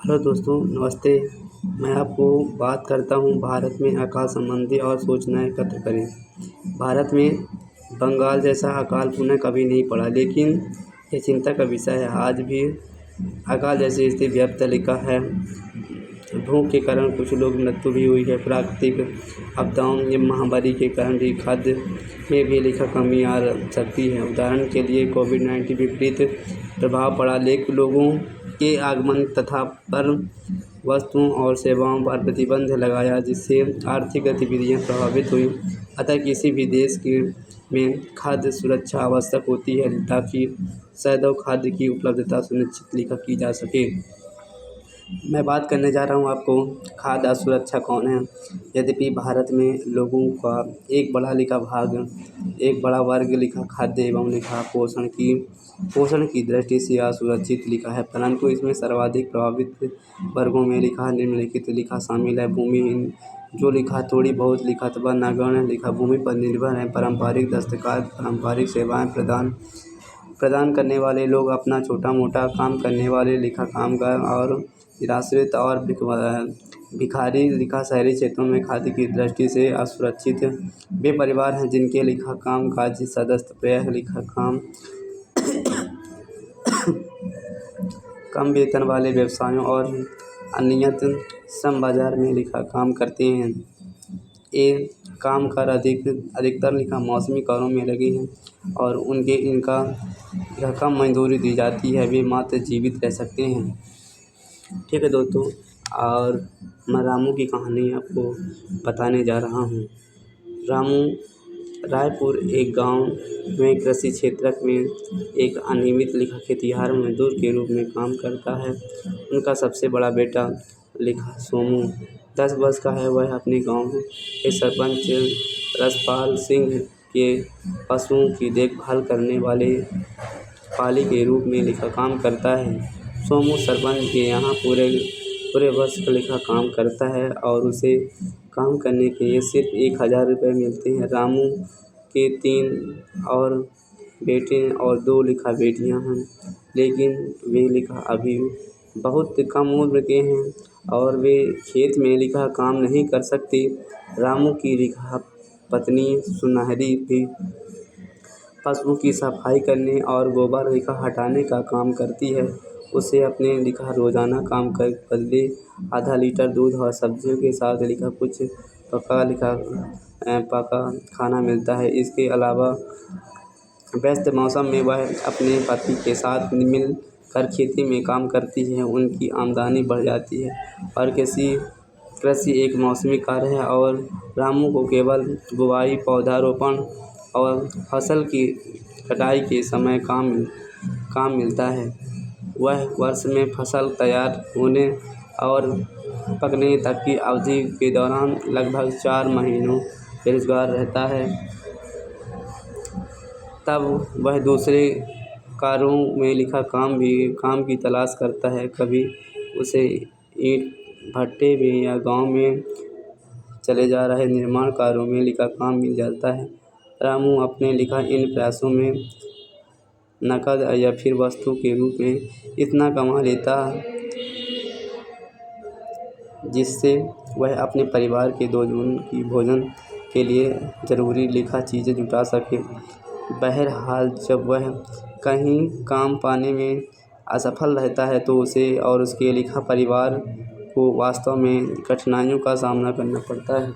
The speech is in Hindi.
हेलो दोस्तों, नमस्ते। मैं आपको बात करता हूँ भारत में अकाल संबंधी और सूचनाएँ एकत्र करें। भारत में बंगाल जैसा अकाल पुनः कभी नहीं पड़ा, लेकिन ये चिंता का विषय है। आज भी अकाल जैसी स्थिति व्याप्त लिखा है। भूख के कारण कुछ लोग मृत्यु भी हुई है। प्राकृतिक आपदाओं या महामारी के कारण भी खाद्य में भी लिखा कमी आ सकती है। उदाहरण के लिए कोविड-19 विपरीत प्रभाव पड़ा, लेकिन लोगों के आगमन तथा पर वस्तुओं और सेवाओं पर प्रतिबंध लगाया, जिससे आर्थिक गतिविधियां प्रभावित हुई। अतः किसी भी देश में खाद्य सुरक्षा आवश्यक होती है, ताकि सदैव खाद्य की उपलब्धता सुनिश्चित लिखा की जा सके। मैं बात करने जा रहा हूँ आपको खाद्य असुरक्षा कौन है। यद्यपि भारत में लोगों का एक बड़ा वर्ग लिखा खाद्य एवं लिखा पोषण की दृष्टि से असुरक्षित लिखा है, परंतु इसमें सर्वाधिक प्रभावित वर्गों में लिखा निम्नलिखित लिखा शामिल है। भूमिहीन, जो लिखा थोड़ी बहुत लिखा अथवा नगण्य लिखा भूमि पर निर्भर है। पारंपरिक दस्तकार, पारंपरिक सेवाएं प्रदान करने वाले लोग, अपना छोटा मोटा काम करने वाले लिखा कामगार और निराश्रित और भिखारी लिखा शहरी क्षेत्रों में खाद्य की दृष्टि से असुरक्षित वे परिवार हैं जिनके लिखा कामकाजी सदस्य प्रायः लिखा कम वेतन वाले व्यवसायों और अनियमित श्रम बाजार में लिखा काम करते हैं। ये कामगार अधिकतर लिखा मौसमी कार्यों में लगे हैं और इनका कम मजदूरी दी जाती है। वे मात्र जीवित रह सकते हैं। ठीक है दोस्तों, और मैं रामू की कहानी आपको बताने जा रहा हूँ। रामू रायपुर एक गांव में कृषि क्षेत्र में एक अनियमित लिखा खेतिहर मजदूर के रूप में काम करता है। उनका सबसे बड़ा बेटा लिखा सोमू 10 वर्ष का है। वह अपने गांव के सरपंच रसपाल सिंह के पशुओं की देखभाल करने वाले पाली के रूप में लिखा काम करता है। सोमू सरपंच के यहाँ पूरे वर्ष का लिखा काम करता है और उसे काम करने के लिए सिर्फ 1000 रुपये मिलते हैं। रामू के 3 और बेटे और 2 लिखा बेटियां हैं, लेकिन वे लिखा अभी बहुत कम उम्र के हैं और वे खेत में लिखा काम नहीं कर सकते। रामू की लिखा पत्नी सुनहरी भी पशुओं की सफाई करने और गोबर लिखा हटाने का काम करती है। उसे अपने लिखा रोजाना काम कर बदले आधा लीटर दूध और सब्जियों के साथ लिखा कुछ पका खाना मिलता है। इसके अलावा व्यस्त मौसम में वह अपने पति के साथ मिल कर खेती में काम करती है। उनकी आमदनी बढ़ जाती है और कृषि एक मौसमी कार्य है और रामू को केवल बुवाई, पौधारोपण और फसल की कटाई के समय काम मिलता है। वह वर्ष में फसल तैयार होने और पकने तक की अवधि के दौरान लगभग 4 महीनों बेरोजगार रहता है। तब वह दूसरे कार्यों में लिखा काम की तलाश करता है। कभी उसे ईंट भट्टे में या गांव में चले जा रहे निर्माण कार्यों में लिखा काम मिल जाता है। रामू अपने लिखा इन प्रयासों में नकद या फिर वस्तु के रूप में इतना कमा लेता जिससे वह अपने परिवार के 2 जून की भोजन के लिए ज़रूरी लिखा चीज़ें जुटा सके। बहरहाल जब वह कहीं काम पाने में असफल रहता है तो उसे और उसके लिखा परिवार को वास्तव में कठिनाइयों का सामना करना पड़ता है।